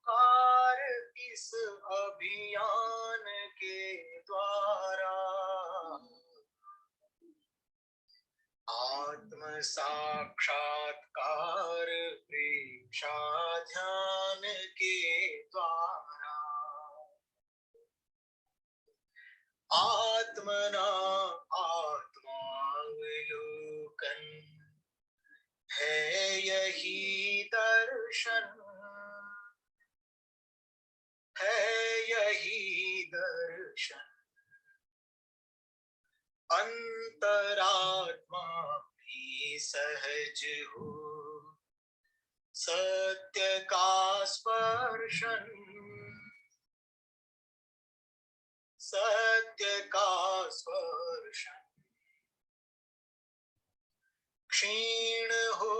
Car इस अभियान के द्वारा आत्म साक्षात्कार प्रेक्षा ध्यान के द्वारा आत्मना आत्मावलोकन है यही दर्शन, है यही दर्शन। अंतरात्मा भी सहज हो सत्य का स्पर्शन, सत्य का स्पर्शन। क्षीण हो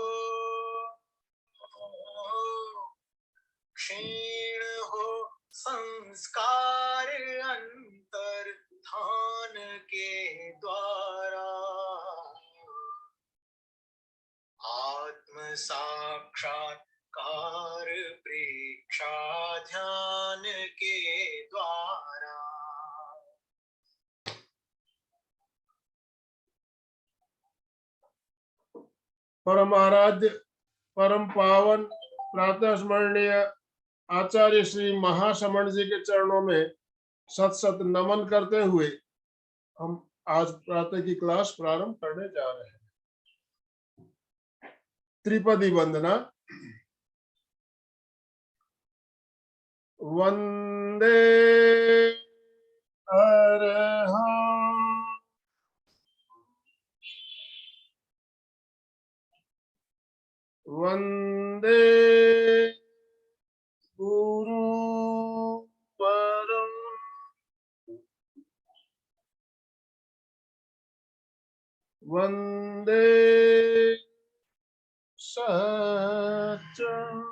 संस्कार अंतर ध्यान के द्वारा आत्म साक्षात्कार प्रेक्षा ध्यान के द्वारा परम आराध्य परम पावन प्रातः स्मरणीय आचार्य श्री महाश्रमण जी के चरणों में सत सत नमन करते हुए हम आज प्रातः की क्लास प्रारंभ करने जा रहे हैं। त्रिपदी वंदना। वंदे अरहं वंदे गुरु परम वंदे सच्चं।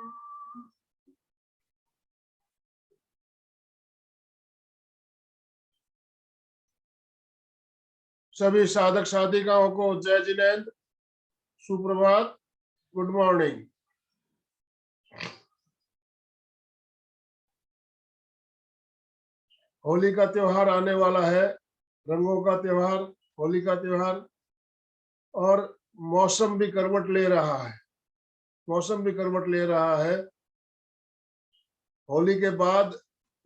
सभी साधक साधिकाओं को जय जिनेन्द्र, सुप्रभात, गुड मॉर्निंग। होली का त्योहार आने वाला है, रंगों का त्योहार, होली का त्योहार, और मौसम भी करवट ले रहा है, मौसम भी करवट ले रहा है। होली के बाद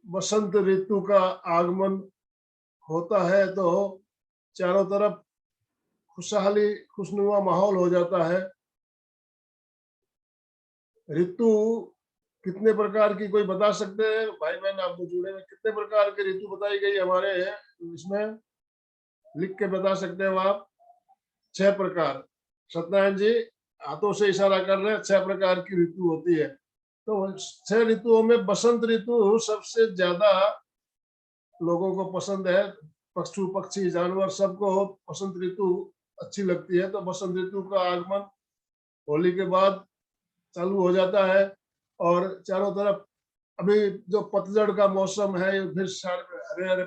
बसंत ऋतु का आगमन होता है तो चारों तरफ खुशहाली खुशनुमा माहौल हो जाता है। ऋतु कितने प्रकार की कोई बता सकते हैं? भाई बहन आप जुड़े में कितने प्रकार की ऋतु बताई गई हमारे इसमें, लिख के बता सकते हो आप? 6 प्रकार। सत्यनारायण जी हाथों से इशारा कर रहे हैं, 6 प्रकार की ऋतु होती है। तो 6 ऋतुओं में बसंत ऋतु सबसे ज्यादा लोगों को पसंद है। पशु पक्षी जानवर सबको बसंत ऋतु अच्छी लगती है। तो बसंत ऋतु का आगमन होली के बाद चालू हो जाता है और चारों तरफ अभी जो पतझड़ का मौसम है, फिर हरे हरे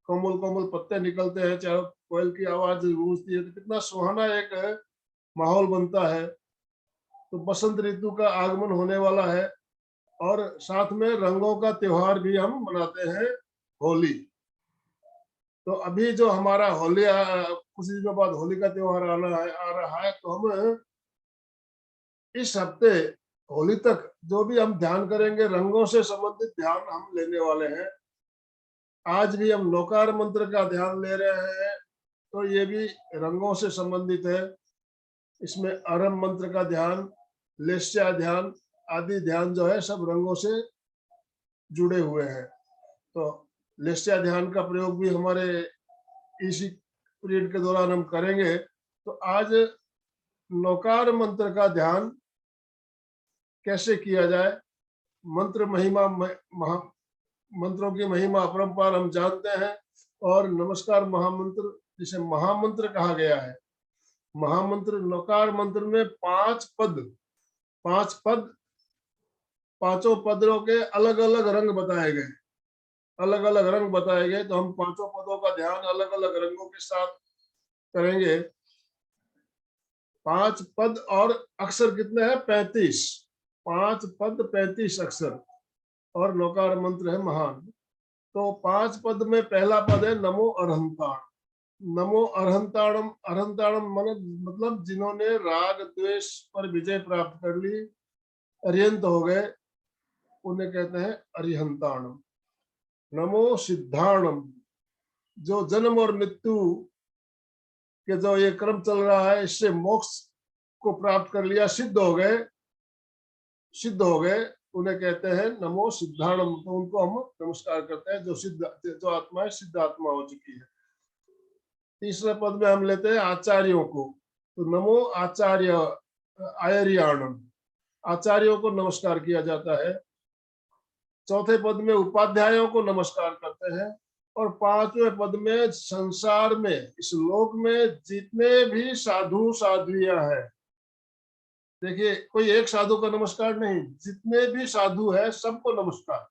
कोमल कोमल पत्ते निकलते हैं, चारों कोयल की आवाज गूंजती है, तो कितना सुहाना एक माहौल बनता है। तो बसंत ऋतु का आगमन होने वाला है और साथ में रंगों का त्योहार भी हम मनाते हैं, होली। तो अभी जो हमारा होली कुछ दिनों बाद होली का त्योहार आ रहा है, तो हम इस हफ्ते होली तक जो भी हम ध्यान करेंगे, रंगों से संबंधित ध्यान हम लेने वाले हैं। आज भी हम नौकार मंत्र का ध्यान ले रहे हैं, तो ये भी रंगों से संबंधित है। इसमें अरम मंत्र का ध्यान, लेस्या ध्यान आदि ध्यान जो है सब रंगों से जुड़े हुए हैं। तो लेस्या ध्यान का प्रयोग भी हमारे इसी पीरियड के दौरान हम करेंगे। तो आज नौकार मंत्र का ध्यान कैसे किया जाए, मंत्र महिमा मंत्रों की महिमा अपरंपार हम जानते हैं। और नमस्कार महामंत्र, जिसे महामंत्र कहा गया है, महामंत्र नौकार मंत्र में 5 पद, 5 पद, पांचों पदों के अलग अलग रंग बताए गए, अलग अलग रंग बताए गए। तो हम पांचों पदों का ध्यान अलग अलग रंगों के साथ करेंगे। 5 पद और अक्षर कितने हैं? 35। 5 पद 35 अक्षर और नौकार मंत्र है महान। तो 5 पद में पहला पद है नमो अरहंताण। नमो अरहंताणम, अरहंताणम मतलब जिन्होंने राग द्वेष पर विजय प्राप्त कर ली, अरिहंत हो गए, उन्हें कहते हैं अरिहंताणम। नमो सिद्धाणम, जो जन्म और मृत्यु के जो ये क्रम चल रहा है इससे मोक्ष को प्राप्त कर लिया, सिद्ध हो गए, उन्हें कहते हैं नमो सिद्धाणम। तो उनको हम नमस्कार करते हैं, जो आत्मा है सिद्ध आत्मा हो चुकी है। तीसरे पद में हम लेते हैं आचार्यों को, तो नमो आचार्य आयर्याणम, आचार्यों को नमस्कार किया जाता है। चौथे पद में उपाध्यायों को नमस्कार करते हैं। और 5वें पद में संसार में, इस लोक में जितने भी साधु साध्वियां हैं, देखिए कोई एक साधु का नमस्कार नहीं, जितने भी साधु है सबको नमस्कार,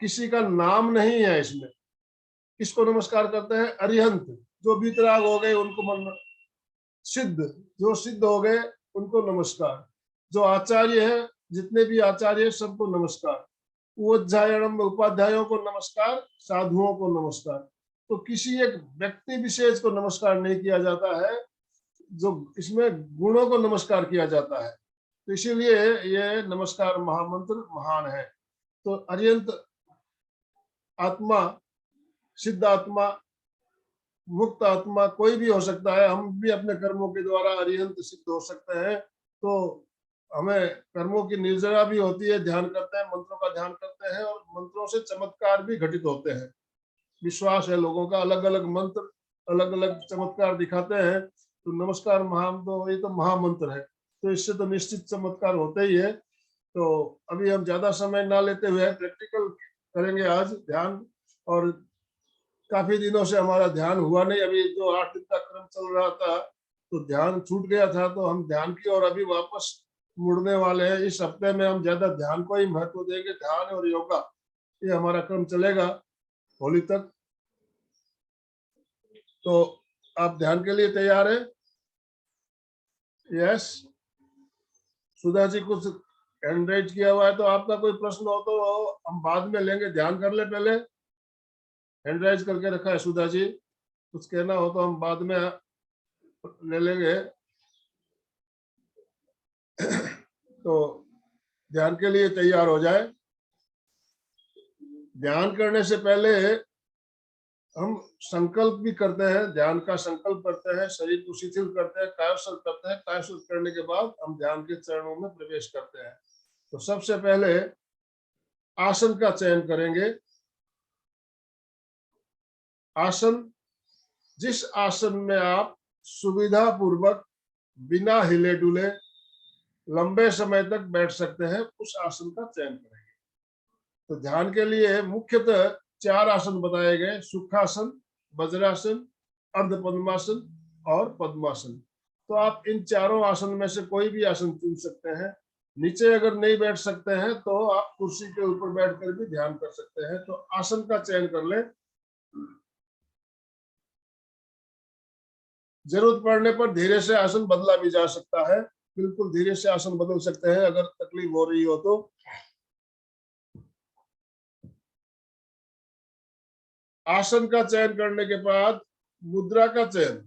किसी का नाम नहीं है इसमें। किसको नमस्कार करते हैं? अरिहंत, जो वितराग हो गए उनको मन, सिद्ध, जो सिद्ध हो गए उनको नमस्कार, जो आचार्य है, जितने भी आचार्य है सबको नमस्कार, उपाध्यायम, उपाध्यायों को नमस्कार, साधुओं को नमस्कार। तो किसी एक व्यक्ति विशेष को नमस्कार नहीं किया जाता है, जो इसमें गुणों को नमस्कार किया जाता है। तो इसीलिए ये नमस्कार महामंत्र महान है। तो अरिहंत आत्मा, सिद्ध आत्मा, मुक्त आत्मा कोई भी हो सकता है। हम भी अपने कर्मों के द्वारा अरिहंत सिद्ध हो सकते हैं। तो हमें कर्मों की निर्जरा भी होती है, ध्यान करते हैं, मंत्रों का ध्यान करते हैं, और मंत्रों से चमत्कार भी घटित होते हैं। विश्वास है लोगों का, अलग अलग मंत्र अलग अलग चमत्कार दिखाते हैं। तो नमस्कार महान, तो ये तो महामंत्र है, तो इससे तो निश्चित चमत्कार होते ही है। तो अभी हम ज्यादा समय ना लेते हुए प्रैक्टिकल करेंगे आज ध्यान। और काफी दिनों से हमारा ध्यान हुआ नहीं, अभी जो 8 दिन का क्रम चल रहा था तो ध्यान छूट गया था, तो हम ध्यान की और अभी वापस मुड़ने वाले हैं। इस हफ्ते में हम ज्यादा ध्यान को ही महत्व देंगे, ध्यान और योगा, ये हमारा क्रम चलेगा होली तक। तो आप ध्यान के लिए तैयार है? यस, सुधा जी कुछ हैंड रेज किया हुआ है, तो आपका कोई प्रश्न हो तो हम बाद में लेंगे, ध्यान कर ले पहले। हैंड रेज करके रखा है सुधा जी, कुछ कहना हो तो हम बाद में ले लेंगे। तो ध्यान के लिए तैयार हो जाए। ध्यान करने से पहले हम संकल्प भी करते हैं, ध्यान का संकल्प करते हैं, शरीर को शिथिल करते हैं, कायशल करते हैं। कायशल करने के बाद हम ध्यान के चरणों में प्रवेश करते हैं। तो सबसे पहले आसन का चयन करेंगे। आसन, जिस आसन में आप सुविधा पूर्वक बिना हिले डुले लंबे समय तक बैठ सकते हैं, उस आसन का चयन करेंगे। तो ध्यान के लिए मुख्यतः 4 आसन बताए गए: सुखासन, वज्रासन, अर्ध पद्मासन और पद्मासन। तो आप इन चारों आसन में से कोई भी आसन चुन सकते हैं। नीचे अगर नहीं बैठ सकते हैं तो आप कुर्सी के ऊपर बैठकर भी ध्यान कर सकते हैं। तो आसन का चयन कर लें। जरूरत पड़ने पर धीरे से आसन बदला भी जा सकता है, बिल्कुल धीरे से आसन बदल सकते हैं अगर तकलीफ हो रही हो तो। आसन का चयन करने के बाद मुद्रा का चयन।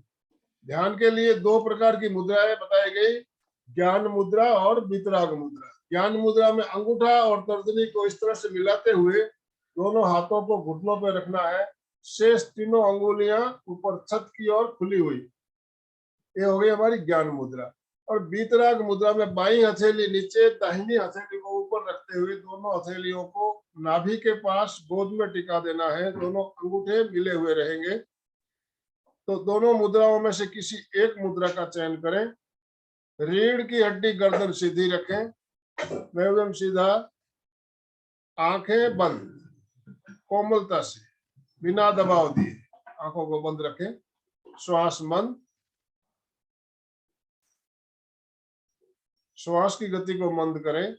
ध्यान के लिए 2 प्रकार की मुद्राएं बताई गई, ज्ञान मुद्रा और वितराग मुद्रा। ज्ञान मुद्रा में अंगूठा और तर्जनी को इस तरह से मिलाते हुए दोनों हाथों को घुटनों पर रखना है, शेष तीनों अंगुलियां ऊपर छत की ओर खुली हुई। ये हो गई हमारी ज्ञान मुद्रा। और वितराग मुद्रा में बाई हथेली नीचे, दाहिनी हथेली को ऊपर रखते हुए दोनों हथेलियों को नाभि के पास गोद में टिका देना है, दोनों अंगूठे मिले हुए रहेंगे। तो दोनों मुद्राओं में से किसी एक मुद्रा का चयन करें। रीढ़ की हड्डी गर्दन सीधी रखें, एकदम सीधा, आंखें बंद, कोमलता से बिना दबाव दिए आंखों को बंद रखें। श्वास मंद, श्वास की गति को मंद करें।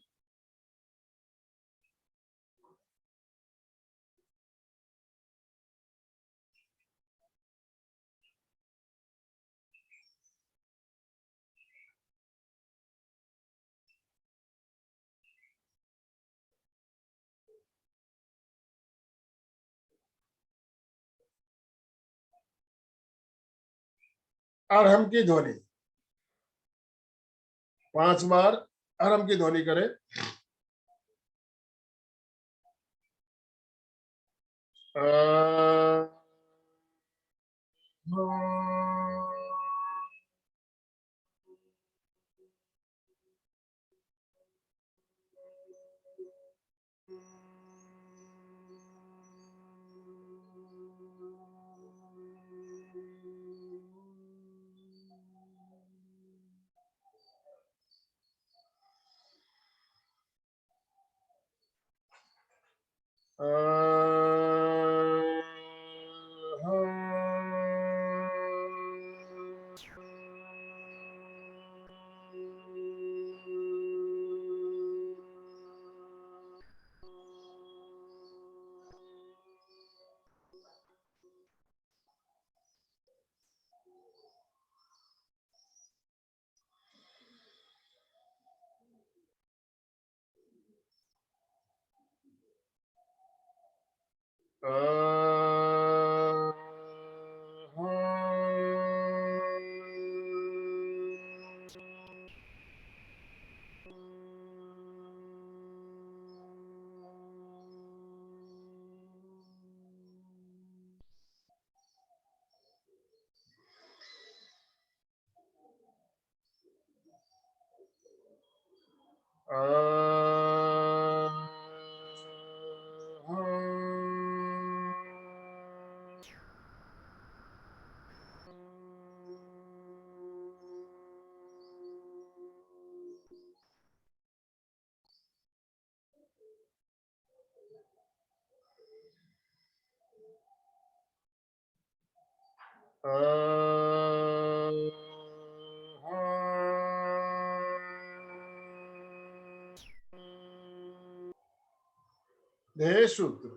अरहम की ध्वनि, 5 बार अरहम की ध्वनि करें। ध्येय सूत्र।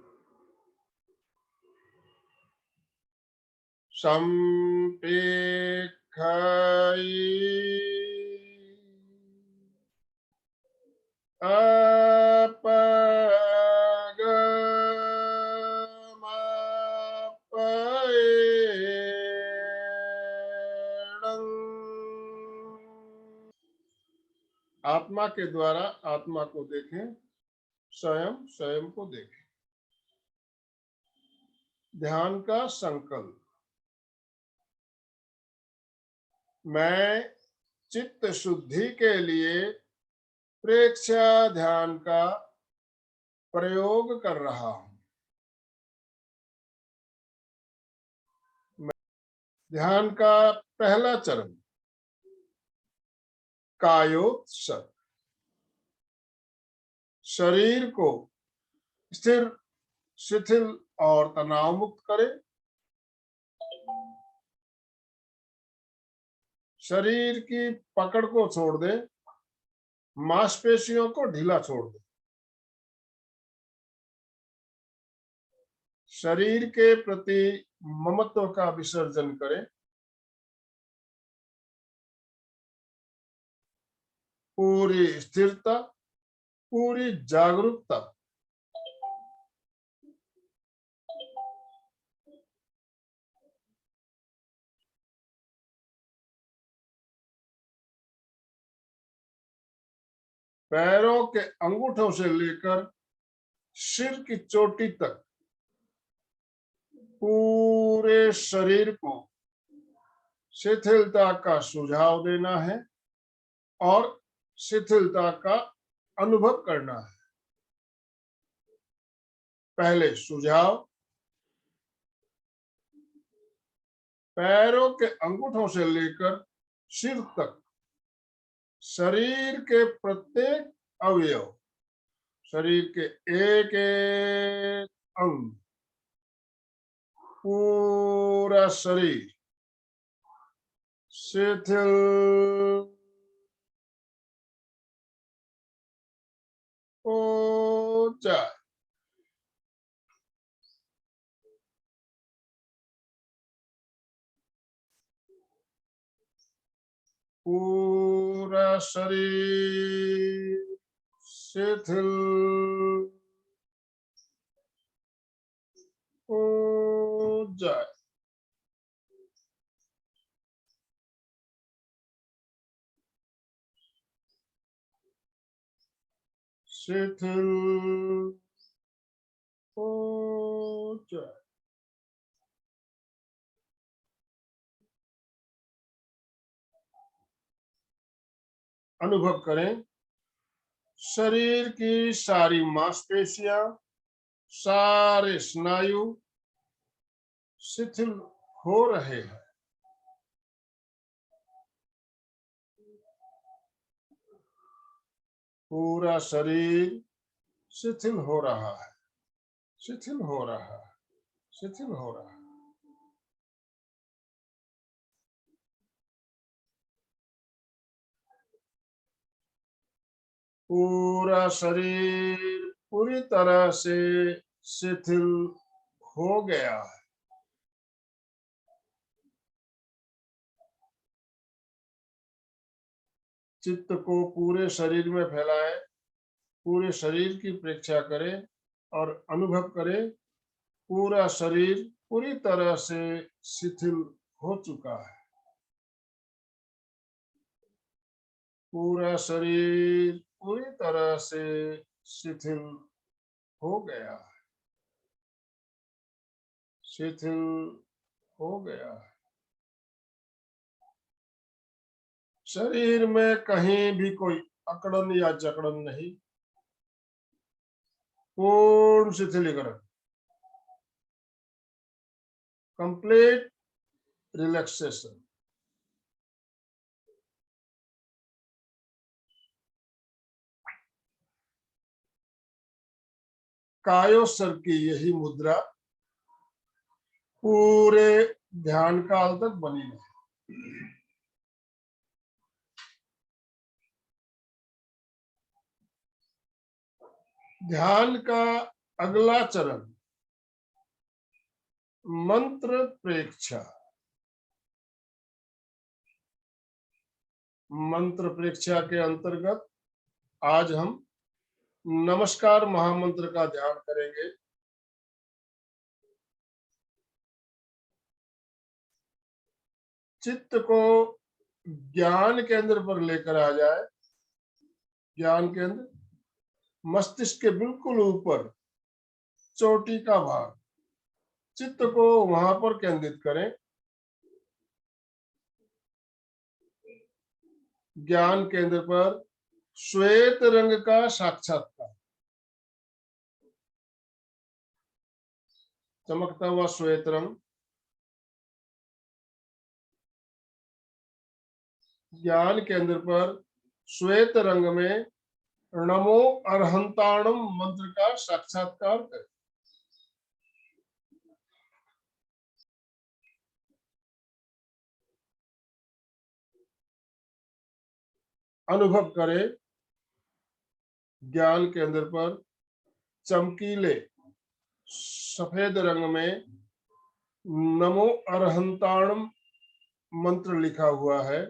आत्मा के द्वारा आत्मा को देखें, स्वयं स्वयं को देखें। ध्यान का संकल्प। मैं चित्त शुद्धि के लिए प्रेक्षा ध्यान का प्रयोग कर रहा हूं। ध्यान का पहला चरण कायोत्सर्ग। शरीर को स्थिर, शिथिल और तनाव मुक्त करें। शरीर की पकड़ को छोड़ दें, मांसपेशियों को ढीला छोड़ दें। शरीर के प्रति ममत्व का विसर्जन करें। पूरी स्थिरता, पूरी जागरूकता। पैरों के अंगूठों से लेकर सिर की चोटी तक पूरे शरीर को शिथिलता का सुझाव देना है और शिथिलता का अनुभव करना है। पहले सुझाव। पैरों के अंगूठों से लेकर सिर तक शरीर के प्रत्येक अवयव, शरीर के एक एक अंग, पूरा शरीर शिथिल हो जाए। पूरा शरीर शिथिल हो जाए। शिथिल हो जाए। अनुभव करें शरीर की सारी मांसपेशियां, सारे स्नायु शिथिल हो रहे हैं। पूरा शरीर शिथिल हो रहा है, शिथिल हो रहा है, शिथिल हो रहा है। पूरा शरीर पूरी तरह से शिथिल हो गया है। चित्त को पूरे शरीर में फैलाए, पूरे शरीर की परीक्षा करें और अनुभव करें पूरा शरीर पूरी तरह से शिथिल हो चुका है। पूरा शरीर पूरी तरह से शिथिल हो गया है, शिथिल हो गया है। शरीर में कहीं भी कोई अकड़न या जकड़न नहीं, पूर्ण शिथिलीकरण, कंप्लीट रिलैक्सेशन। कायोत्सर्ग की यही मुद्रा पूरे ध्यान काल तक बनी रहे। ध्यान का अगला चरण मंत्र प्रेक्षा। मंत्र प्रेक्षा के अंतर्गत आज हम नमस्कार महामंत्र का ध्यान करेंगे। चित्त को ज्ञान केंद्र पर लेकर आ जाए। ज्ञान केंद्र मस्तिष्क के बिल्कुल ऊपर चोटी का भाग, चित्त को वहां पर केंद्रित करें। ज्ञान केंद्र पर श्वेत रंग का साक्षात्कार, चमकता हुआ श्वेत रंग। ज्ञान केंद्र पर श्वेत रंग में नमो अरहंताणम मंत्र का साक्षात्कार करें। अनुभव करें ज्ञान केंद्र पर चमकीले सफेद रंग में नमो अरहंताणम मंत्र लिखा हुआ है।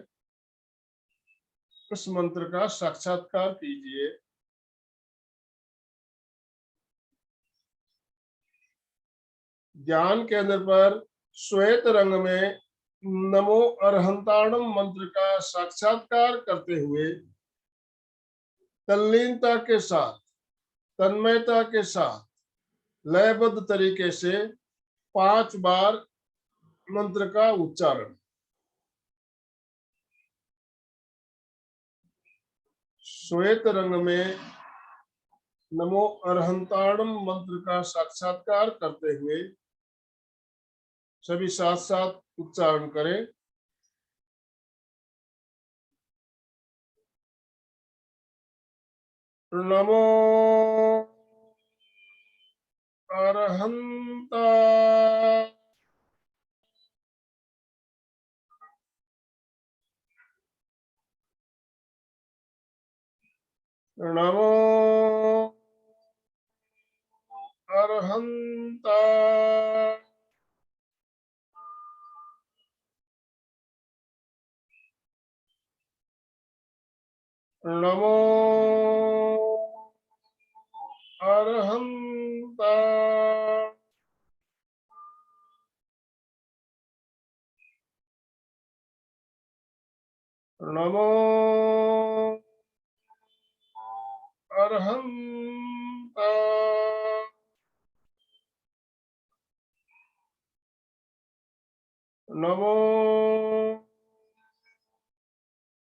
उस मंत्र का साक्षात्कार कीजिए। ज्ञान केंद्र पर श्वेत रंग में नमो अरहंताणम मंत्र का साक्षात्कार करते हुए तल्लीनता के साथ, तन्मयता के साथ, लयबद्ध तरीके से 5 बार मंत्र का उच्चारण। श्वेत रंग में नमो अरहंताणम मंत्र का साक्षात्कार करते हुए सभी साथ साथ उच्चारण करें। नमो अरहंता नमो अरहंता नमो अरहंता नमो अर्हन्ता नमो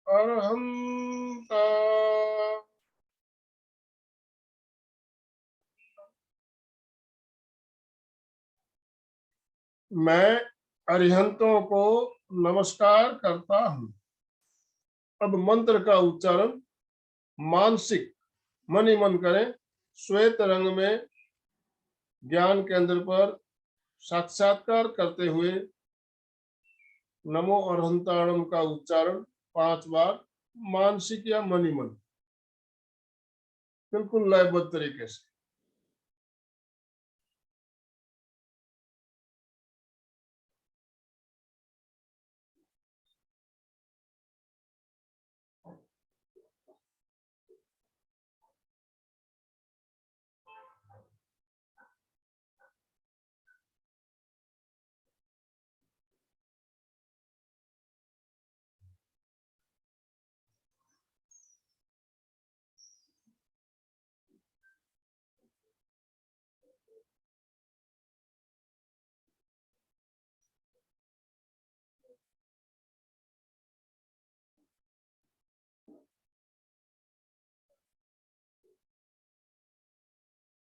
अर्हन्ता मैं अरिहंतों को नमस्कार करता हूँ। अब मंत्र का उच्चारण मानसिक मन ही मन करें। श्वेत रंग में ज्ञान केंद्र पर साक्षात्कार करते हुए नमो अरहंताणम का उच्चारण 5 बार मानसिक या मन ही मन, बिल्कुल लयबद्ध तरीके से।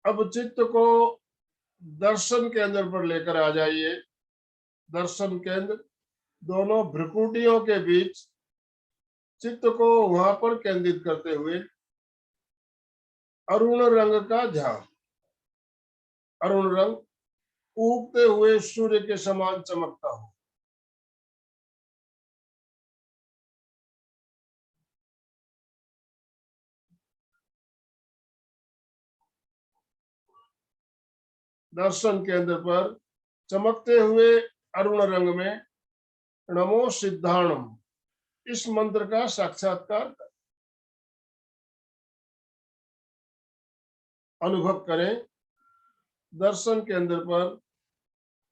अब चित्त को दर्शन केंद्र पर लेकर आ जाइए। दर्शन केंद्र दोनों भ्रुकुटियों के बीच चित्त को वहां पर केंद्रित करते हुए अरुण रंग का ध्यान। अरुण रंग उगते हुए सूर्य के समान चमकता हो। दर्शन केंद्र पर चमकते हुए अरुण रंग में नमो सिद्धाणम इस मंत्र का साक्षात्कार अनुभव करें। दर्शन केंद्र पर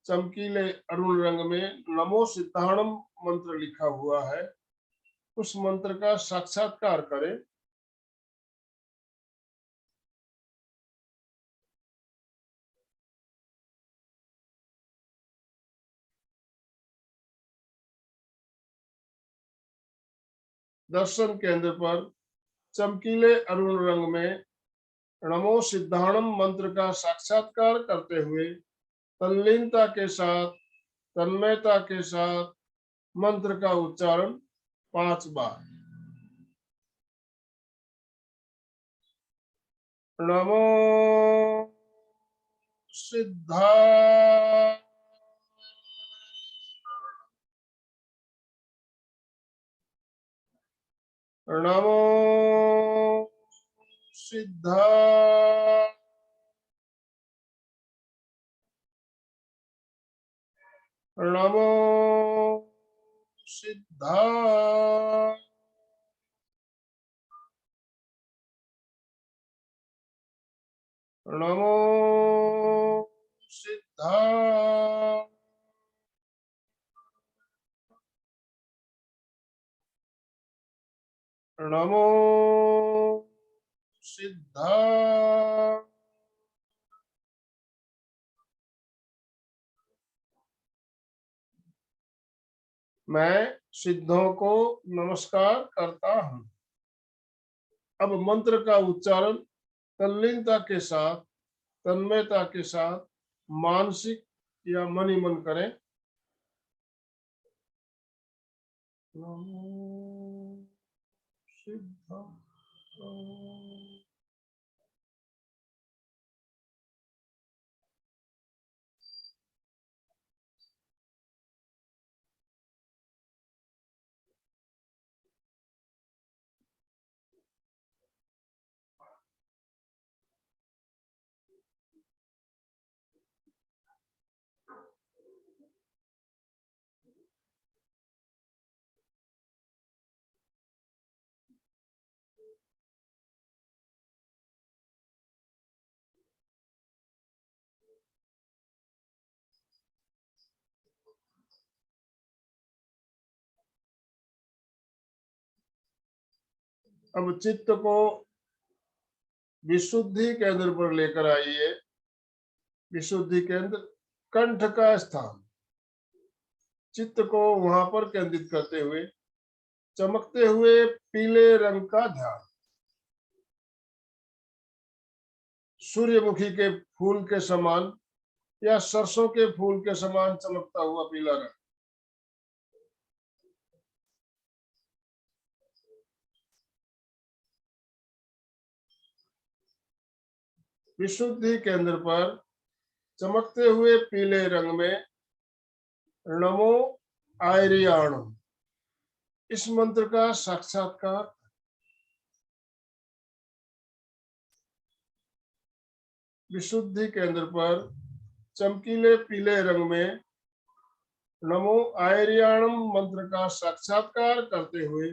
चमकीले अरुण रंग में नमो सिद्धाणम मंत्र लिखा हुआ है, उस मंत्र का साक्षात्कार करें। दर्शन केंद्र पर चमकीले अरुण रंग में नमो सिद्धाणम मंत्र का साक्षात्कार करते हुए तल्लीनता के साथ, तन्मयता के साथ मंत्र का उच्चारण 5 बार। नमो सिद्धा नमो सिद्धा नमो सिद्धा नमो सिद्धा नमो सिद्धा मैं सिद्धों को नमस्कार करता हूँ। अब मंत्र का उच्चारण तल्लीनता के साथ, तन्मयता के साथ मानसिक या मन ही मन करें। नमो सिद्धा अब चित्त को विशुद्धि केंद्र पर लेकर आइए। विशुद्धि केंद्र कंठ का स्थान, चित्त को वहां पर केंद्रित करते हुए चमकते हुए पीले रंग का ध्यान। सूर्यमुखी के फूल के समान या सरसों के फूल के समान चमकता हुआ पीला रंग। विशुद्धि केंद्र पर चमकते हुए पीले रंग में नमो आर्याणम, इस मंत्र का साक्षात्कार। विशुद्धि केंद्र पर चमकीले पीले रंग में नमो आर्याणम मंत्र का साक्षात्कार करते हुए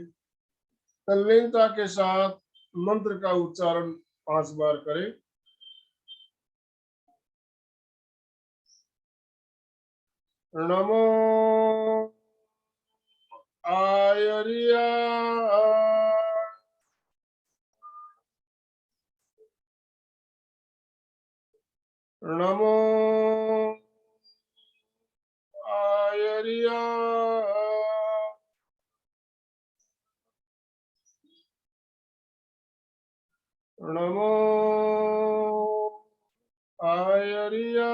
तल्लीनता के साथ मंत्र का उच्चारण 5 बार करें। नमो आर्या नमो आर्या नमो आर्या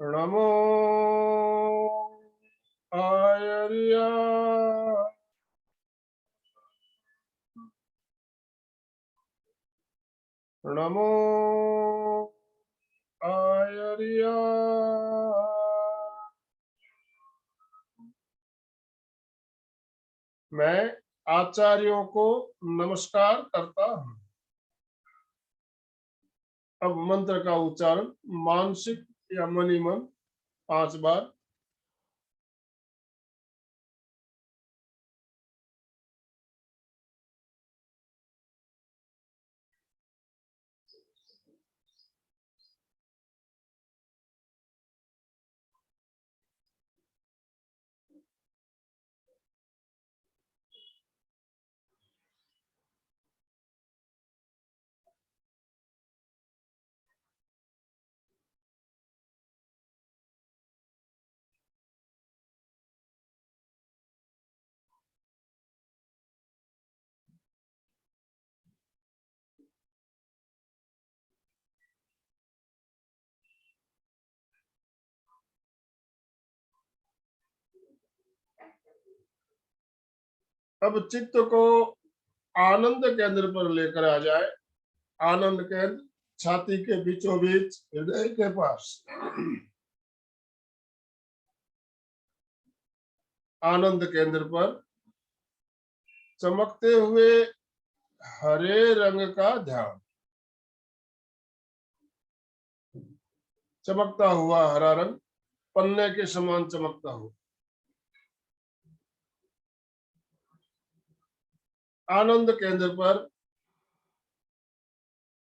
नमो आर्या नमो आर्या। मैं आचार्यों को नमस्कार करता हूँ। अब मंत्र का उच्चारण मानसिक या मनी मन 5 बार। अब चित्त को आनंद केंद्र पर लेकर आ जाए। आनंद केंद्र छाती के बीचों बीच हृदय के पास। आनंद केंद्र पर चमकते हुए हरे रंग का ध्यान। चमकता हुआ हरा रंग पन्ने के समान चमकता हुआ। आनंद केंद्र पर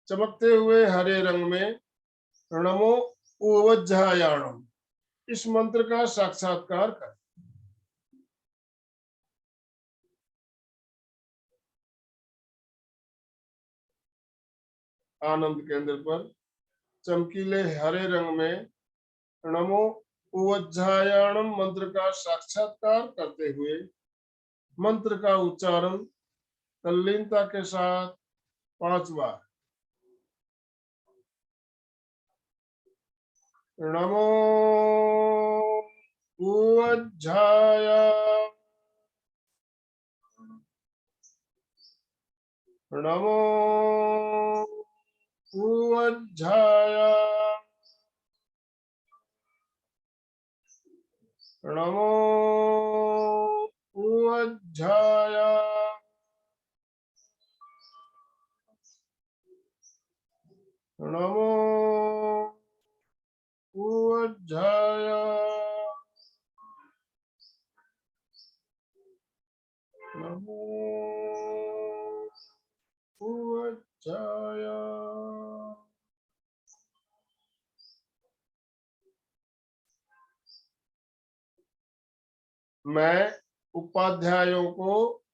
चमकते हुए हरे रंग में नमो उवज्जायाणम, इस मंत्र का साक्षात्कार कर। आनंद केंद्र पर चमकीले हरे रंग में नमो उवज्जायाणम मंत्र का साक्षात्कार करते हुए मंत्र का उच्चारण तल्लीनता के साथ 5 बार। नमो उवज्जाया नमो उवज्जाया नमो उवज्जाया नमो उवज्जाया नमो उवज्जाया। मैं उपाध्यायों को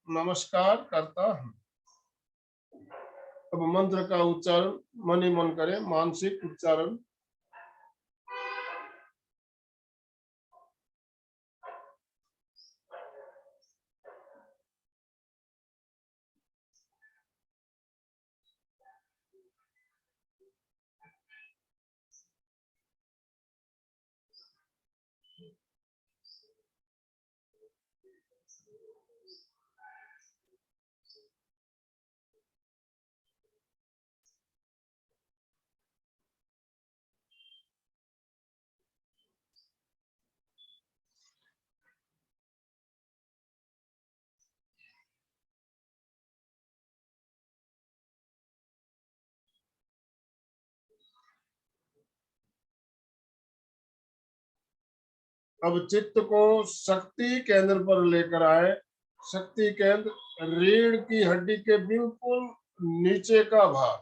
नमस्कार करता हूँ। अब मंत्र का उच्चारण मन ही मन करें, मानसिक उच्चारण। अब चित्त को शक्ति केंद्र पर लेकर आए। शक्ति केंद्र रीढ़ की हड्डी के बिल्कुल नीचे का भाग।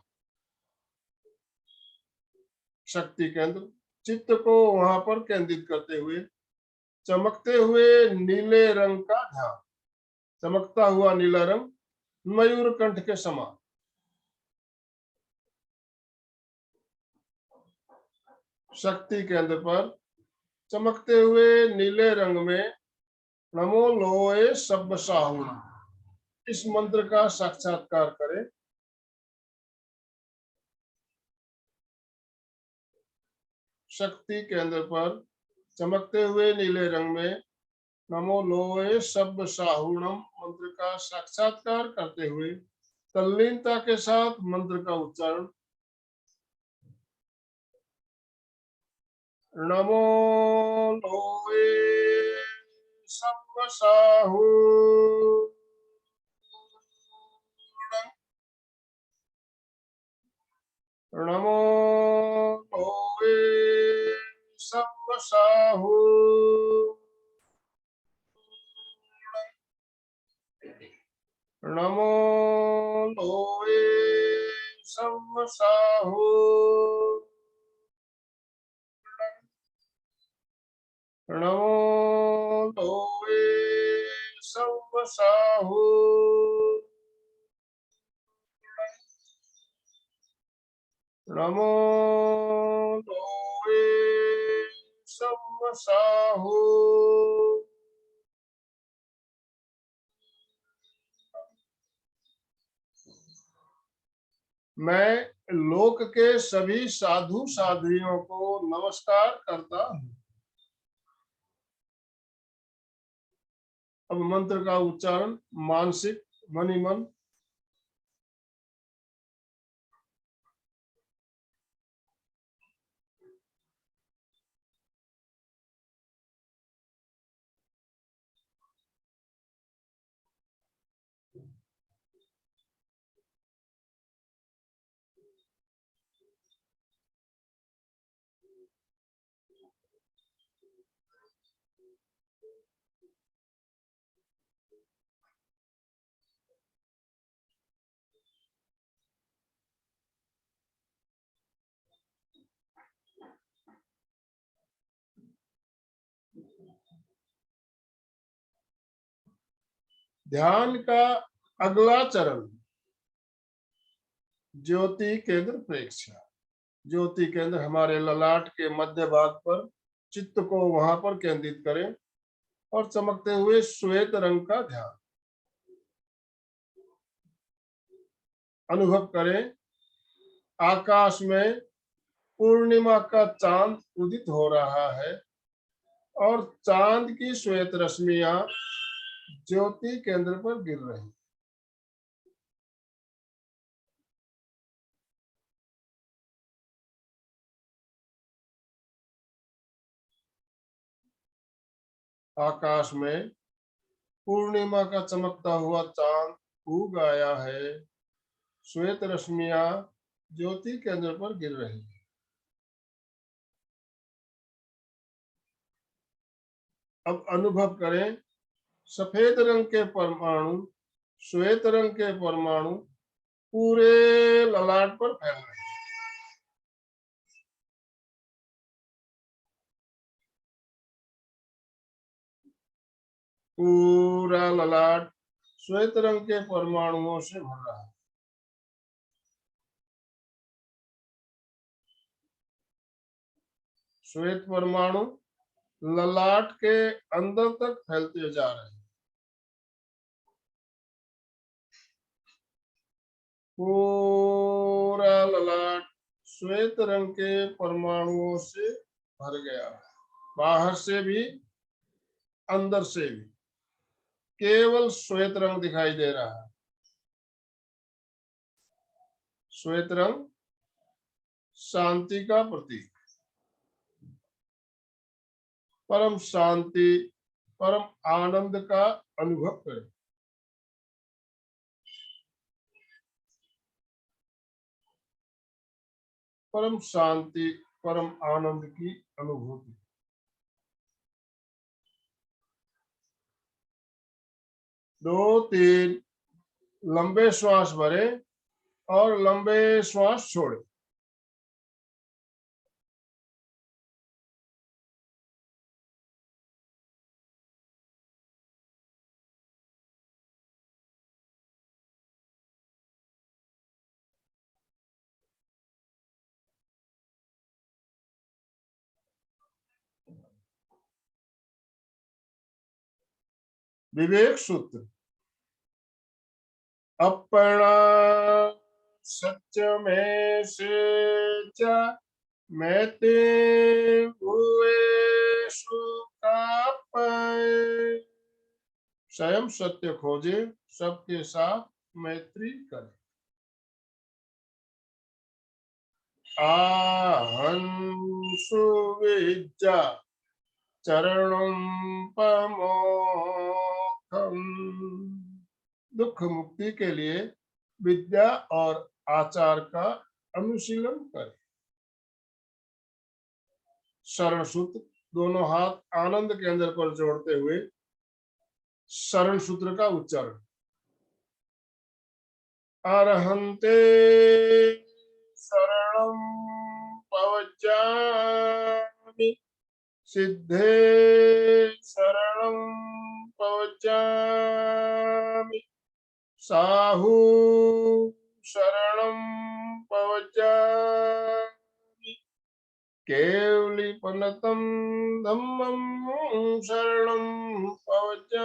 शक्ति केंद्र, चित्त को वहां पर केंद्रित करते हुए चमकते हुए नीले रंग का ध्यान। चमकता हुआ नीला रंग मयूर कंठ के समान। शक्ति केंद्र पर चमकते हुए नीले रंग में नमो लोए सब साहुण, इस मंत्र का साक्षात्कार करें। शक्ति केंद्र पर चमकते हुए नीले रंग में नमो लोए सब साहुणम मंत्र का साक्षात्कार करते हुए तल्लीनता के साथ मंत्र का उच्चारण। नमो लोए सब साहुणम, नमो लोए सब साहुणम, नमो लोए सब साहुणम, नमो लोए सब साहुणम, नमो लोए सब साहुणम। मैं लोक के सभी साधु साध्वियों को नमस्कार करता हूँ। अब मंत्र का उच्चारण मानसिक मन ही मन। ध्यान का अगला चरण ज्योति केंद्र प्रेक्षा। ज्योति केंद्र हमारे ललाट के मध्य भाग पर, चित्त को वहां पर केंद्रित करें और चमकते हुए श्वेत रंग का ध्यान। अनुभव करें आकाश में पूर्णिमा का चांद उदित हो रहा है और चांद की श्वेत रश्मियां ज्योति केंद्र पर गिर रही। आकाश में पूर्णिमा का चमकता हुआ चांद उग आया है, श्वेत रश्मियां ज्योति केंद्र पर गिर रही। अब अनुभव करें सफेद रंग के परमाणु श्वेत रंग के परमाणु पूरे ललाट पर फैल रहे हैं। पूरा ललाट श्वेत रंग के परमाणुओं से भर रहा है। श्वेत परमाणु ललाट के अंदर तक फैलते जा रहे हैं। पूरा ललाट श्वेत रंग के परमाणुओं से भर गया, बाहर से भी अंदर से भी केवल श्वेत रंग दिखाई दे रहा है। श्वेत रंग शांति का प्रतीक, परम शांति, परम आनंद का अनुभव करें। परम शांति, परम आनंद की अनुभूति। दो तीन लंबे श्वास भरें और लंबे श्वास छोड़ें। विवेक सूत्र। अपना सत्य में से च मैते भूयेषु कापय। स्वयं सत्य खोजे, सबके साथ मैत्री करे। आहंसु विद्या चरणम पमोक्षम। दुख मुक्ति के लिए विद्या और आचार का अनुशीलन करें। शरण सूत्र, दोनों हाथ आनंद केंद्र पर जोड़ते हुए शरण सूत्र का उच्चारण। अरहंते शरणं पवज्जामि, सिद्धे शरणं पवज्जामि, साहू शरणं पवज्जामि, केवलीपनतं धम्मं शरणं पवज्जामि।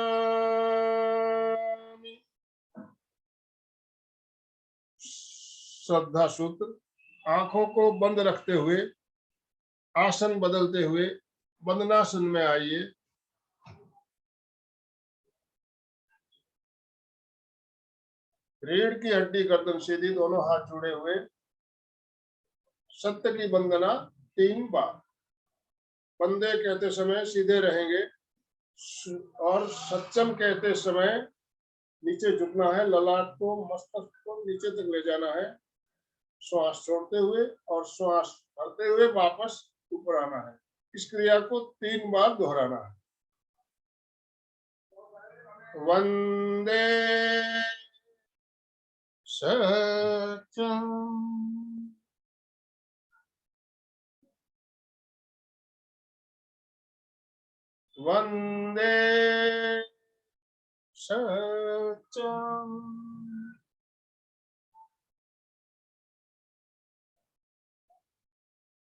श्रद्धा सूत्र। आंखों को बंद रखते हुए आसन बदलते हुए वंदनासन में आइए। रीढ़ की हड्डी गर्दन सीधी, दोनों हाथ जुड़े हुए। सत्य की वंदना 3 बार। वंदे कहते समय सीधे रहेंगे और सत्यम कहते समय नीचे झुकना है, ललाट को मस्तक को नीचे तक ले जाना है। श्वास छोड़ते हुए और श्वास भरते हुए वापस ऊपर आना है। इस क्रिया को 3 बार दोहराना है। वंदे सत्यम, वंदे सत्यम,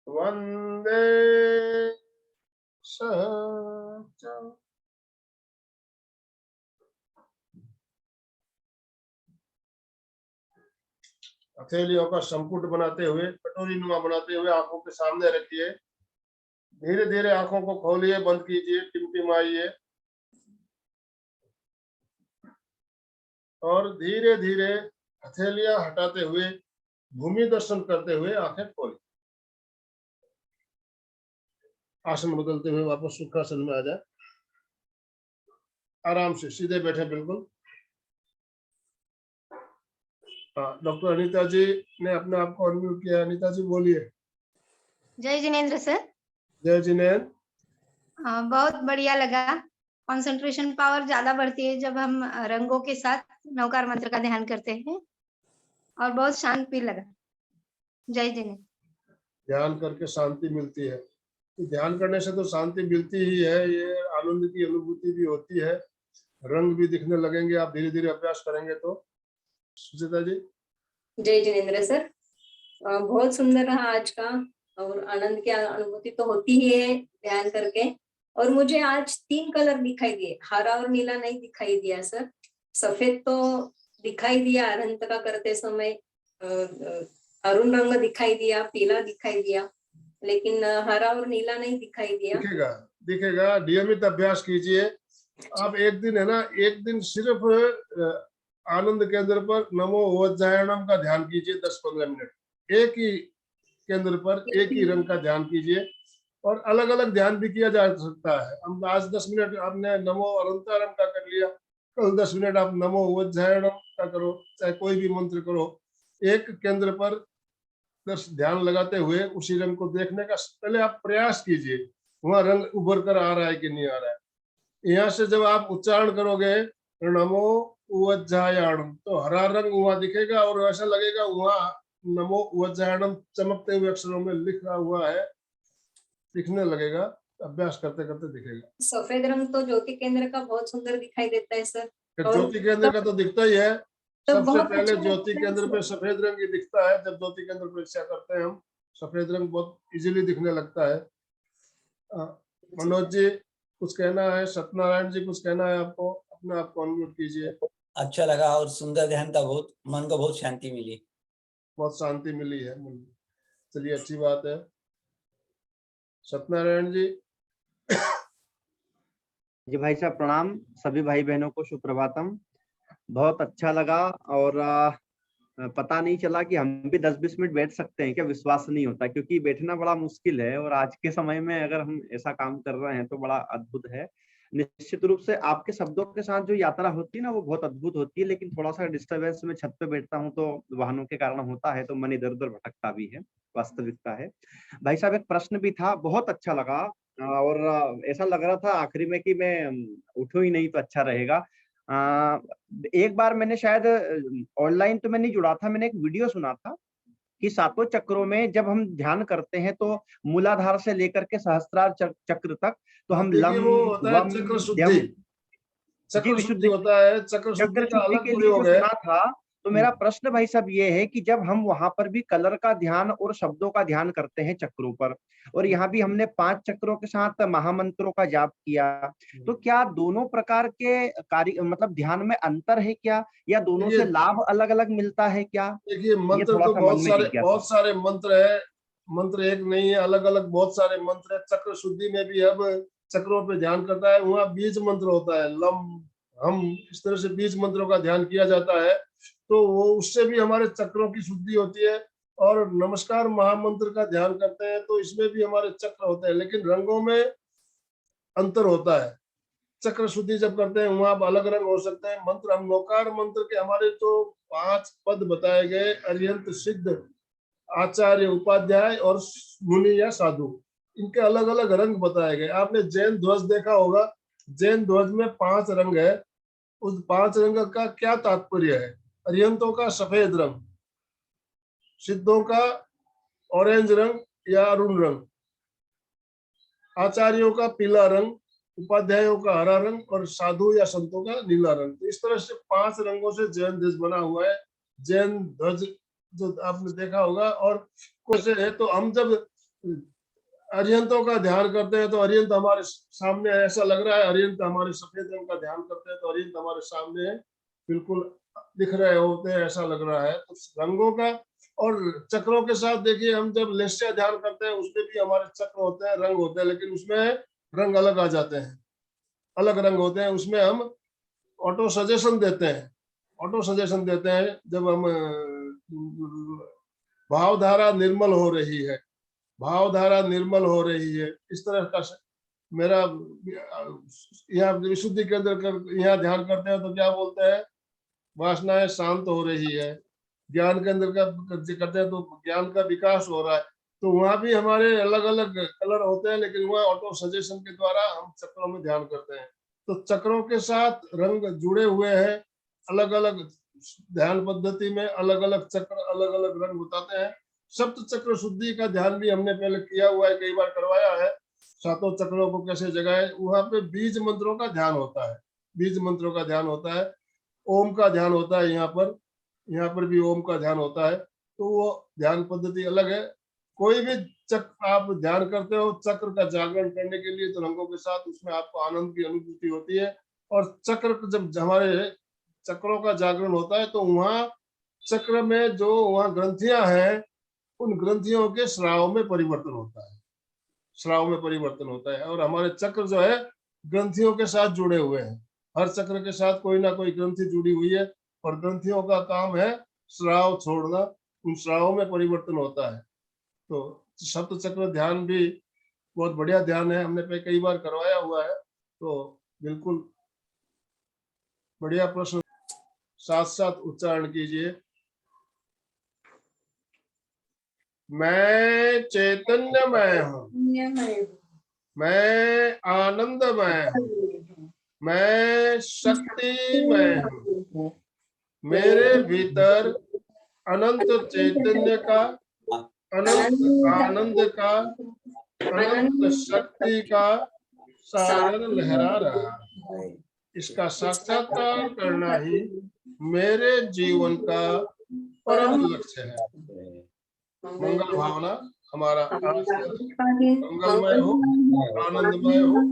वंदे सत्यम। हथेलियों का संपुट बनाते हुए, कटोरी नुमा बनाते हुए आंखों के सामने रखिए। धीरे धीरे आंखों को खोलिए, बंद कीजिए, टिमटिमाइए और धीरे धीरे हथेलियां हटाते हुए भूमि दर्शन करते हुए आंखें खोलिए। आसन बदलते हुए वापस सुखासन में आ जाए। आराम से सीधे बैठे बिल्कुल। डॉक्टर अनीता जी ने अपने आप को अनम्यूट किया। अनीता जी बोलिए। जय जिनेंद्र सर। जय जिनेंद्र। बहुत बढ़िया लगा। कंसंट्रेशन पावर ज्यादा बढ़ती है जब हम रंगों के साथ नवकार मंत्र का ध्यान करते हैं और बहुत शांत भी लगा। जय जिनेंद्र। ध्यान करके शांति मिलती है। ध्यान करने से तो शांति मिलती ही है, ये आनंद की अनुभूति भी होती है। रंग भी दिखने लगेंगे, आप धीरे धीरे अभ्यास करेंगे तो। सुचिता जी। जय जिनेन्द्र सर, बहुत सुंदर रहा आज का, और आनंद की अनुभूति तो होती ही है ध्यान करके। और मुझे आज 3 कलर दिखाई दिए, हरा और नीला नहीं दिखाई दिया सर। सफेद तो दिखाई दिया अनंत का करते समय, अरुण रंग दिखाई दिया, पीला दिखाई दिया, लेकिन हरा और नीला नहीं दिखाई दिया। दिखेगा दिखेगा, नियमित अभ्यास कीजिए आप। एक दिन है ना, एक दिन सिर्फ आनंद केंद्र पर नमो वज्जायनम का ध्यान कीजिए 10-15 मिनट, एक ही केंद्र पर एक ही रंग का ध्यान कीजिए। और अलग अलग ध्यान भी किया जा सकता है। हम आज 10 मिनट आपने नमो अनंतारम का कर लिया, कल 10 मिनट आप नमो वज्जायनम का करो, चाहे कोई भी मंत्र करो। एक केंद्र पर ध्यान लगाते हुए उसी रंग को देखने का पहले आप प्रयास कीजिए, वहां रंग उभर कर आ रहा है कि नहीं आ रहा है। यहाँ से जब आप उच्चारण करोगे नमो वज्जायनम, तो हरा रंग वहां दिखेगा और ऐसा लगेगा वहां नमो वज्जायनम चमकते हुए अक्षरों में लिखा हुआ है, दिखने लगेगा। अभ्यास करते करते दिखेगा। सफेद रंग तो ज्योति केंद्र का बहुत सुंदर दिखाई देता है सर। ज्योति केंद्र का तो दिखता ही है, तो सबसे बहुत पहले अच्छा ज्योति लगता है केंद्र सर। पे सफेद रंग ही दिखता है। जब ज्योति केंद्र परीक्षा करते हैं हम, सफेद रंग बहुत इजीली दिखने लगता है। मनोज जी कुछ कहना है, सत्यनारायण जी कुछ कहना है आपको, अपने आप को अनम्यूट कीजिए। अच्छा लगा और सुंदर ध्यान था, बहुत मन को बहुत शांति मिली, बहुत शांति मिली है। चलिए अच्छी बात है। सत्यनारायण जी। जी भाई साहब प्रणाम, सभी भाई बहनों को सुप्रभातम। बहुत अच्छा लगा, और पता नहीं चला कि हम भी 10-20 मिनट बैठ सकते हैं क्या, विश्वास नहीं होता, क्योंकि बैठना बड़ा मुश्किल है। और आज के समय में अगर हम ऐसा काम कर रहे हैं तो बड़ा अद्भुत है। निश्चित रूप से आपके शब्दों के साथ जो यात्रा होती है ना, वो बहुत अद्भुत होती है। लेकिन थोड़ा सा डिस्टर्बेंस में छत पे बैठता हूँ तो वाहनों के कारण होता है, तो मन इधर उधर भटकता भी है, वास्तविकता है। भाई साहब एक प्रश्न भी था, बहुत अच्छा लगा, और ऐसा लग रहा था आखिरी में कि मैं उठूं ही नहीं तो अच्छा रहेगा। एक बार मैंने शायद ऑनलाइन तो मैं नहीं जुड़ा था, मैंने एक वीडियो सुना था कि 7 चक्रों में जब हम ध्यान करते हैं तो मूलाधार से लेकर के सहस्त्रार चक्र तक, तो हम देखिए लम वो होता है वम चक्र शुद्धि, यम, चक्र शुद्धि विशुद्धि, होता है। चक्र शुद्धि चक्र का शुद्धि अलग के लिए प्रयोग जो है। सुना था। तो मेरा प्रश्न भाई साहब ये है कि जब हम वहां पर भी कलर का ध्यान और शब्दों का ध्यान करते हैं चक्रों पर, और यहाँ भी हमने 5 चक्रों के साथ महामंत्रों का जाप किया, तो क्या दोनों प्रकार के कार्य मतलब ध्यान में अंतर है क्या, या दोनों से लाभ अलग अलग मिलता है क्या? देखिए ये मंत्र थोड़ा तो सा मन बहुत में जिज्ञासा। बहुत सारे मंत्र है, मंत्र एक नहीं है, अलग अलग बहुत सारे मंत्र है। चक्र शुद्धि में भी अब चक्रों पे ध्यान करता है, वहाँ बीज मंत्र होता है, लम हम, इस तरह से बीज मंत्रों का ध्यान किया जाता है, तो वो उससे भी हमारे चक्रों की शुद्धि होती है। और नमस्कार महामंत्र का ध्यान करते हैं तो इसमें भी हमारे चक्र होते हैं, लेकिन रंगों में अंतर होता है। चक्र शुद्धि जब करते हैं वहां अलग रंग हो सकते हैं। मंत्र हम नौकार मंत्र के हमारे तो 5 पद बताए गए, अरिहंत सिद्ध आचार्य उपाध्याय और मुनि या साधु, इनके अलग अलग रंग बताए गए। आपने जैन ध्वज देखा होगा, जैन ध्वज में 5 रंग है। उस 5 रंग का क्या तात्पर्य है? अरिहंतों का सफेद रंग, सिद्धों का ऑरेंज रंग या अरुण रंग, आचार्यों का पीला रंग, उपाध्यायों का हरा रंग और साधु या संतों का नीला रंग। तो इस तरह से 5 रंगों से जैन ध्वज बना हुआ है। जैन ध्वज जो आपने देखा होगा। और कुछ है तो हम जब अरिहंतों का ध्यान करते हैं तो अरिहंत हमारे सामने ऐसा लग रहा है, अरिहंत हमारे सफेद रंग का ध्यान करते हैं तो अरिहंत हमारे सामने बिल्कुल दिख रहे होते हैं, ऐसा लग रहा है। तो रंगों का और चक्रों के साथ देखिए, हम जब लेस्या ध्यान करते हैं उसमें भी हमारे चक्र होते हैं, रंग होते हैं, लेकिन उसमें रंग अलग आ जाते हैं, अलग रंग होते हैं। उसमें हम ऑटो सजेशन देते हैं, ऑटो सजेशन देते हैं जब हम भावधारा निर्मल हो रही है, भावधारा निर्मल हो रही है, इस तरह का। मेरा यहाँ विशुद्धि के अंदर यहाँ ध्यान करते हैं तो क्या बोलते हैं, वासनाएं शांत हो रही है। ज्ञान के अंदर का करते हैं तो ज्ञान का विकास हो रहा है। तो वहां भी हमारे अलग अलग कलर होते हैं, लेकिन वह ऑटो सजेशन के द्वारा हम चक्रों में ध्यान करते हैं। तो चक्रों के साथ रंग जुड़े हुए हैं, अलग अलग ध्यान पद्धति में अलग अलग चक्र अलग अलग रंग बताते हैं। सप्त चक्र शुद्धि का ध्यान भी हमने पहले किया हुआ है, कई बार करवाया है। 7 चक्रों को कैसे जगाए, वहां पे बीज मंत्रों का ध्यान होता है। बीज मंत्रों का ध्यान होता है, ओम का ध्यान होता है, यहाँ पर भी ओम का ध्यान होता है। तो वो ध्यान पद्धति अलग है। कोई भी चक्र आप ध्यान करते हो, चक्र का जागरण करने के लिए तो रंगों के साथ उसमें आपको आनंद की अनुभूति होती है। और चक्र जब हमारे चक्रों का जागरण होता है तो वहाँ चक्र में जो वहाँ ग्रंथियां हैं, उन ग्रंथियों के स्राव में परिवर्तन होता है, स्राव में परिवर्तन होता है। और हमारे चक्र जो है ग्रंथियों के साथ जुड़े हुए हैं, हर चक्र के साथ कोई ना कोई ग्रंथि जुड़ी हुई है, और ग्रंथियों का काम है स्राव छोड़ना, उन स्रावों में परिवर्तन होता है। तो सप्त चक्र ध्यान भी बहुत बढ़िया ध्यान है, हमने कई बार करवाया हुआ है। तो बिल्कुल बढ़िया प्रश्न, साथ साथ उच्चारण कीजिए। मैं चैतन्यमय हूँ, मैं आनंदमय हूँ, मैं शक्तिमय हूँ, मेरे भीतर अनंत चैतन्य का, अनंत आनंद का, अनंत शक्ति का सागर लहरा रहा है। इसका साक्षात्कार करना ही मेरे जीवन का परम लक्ष्य है। मंगल भावना हमारा आज का मंगलमय हो, आनंदमय हो,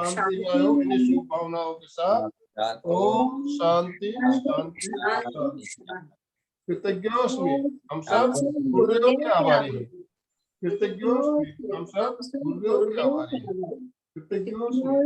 शांतिमय हो। इन्हीं शुभ भावनाओं के साथ ओम शांति शांति शांति। कृतज्ञोस्मि, हम सब गुरुदेव के आभारी हैं। कृतज्ञोस्मि, हम सब गुरुदेव के आभारी हैं। कृतज्ञोस्मि।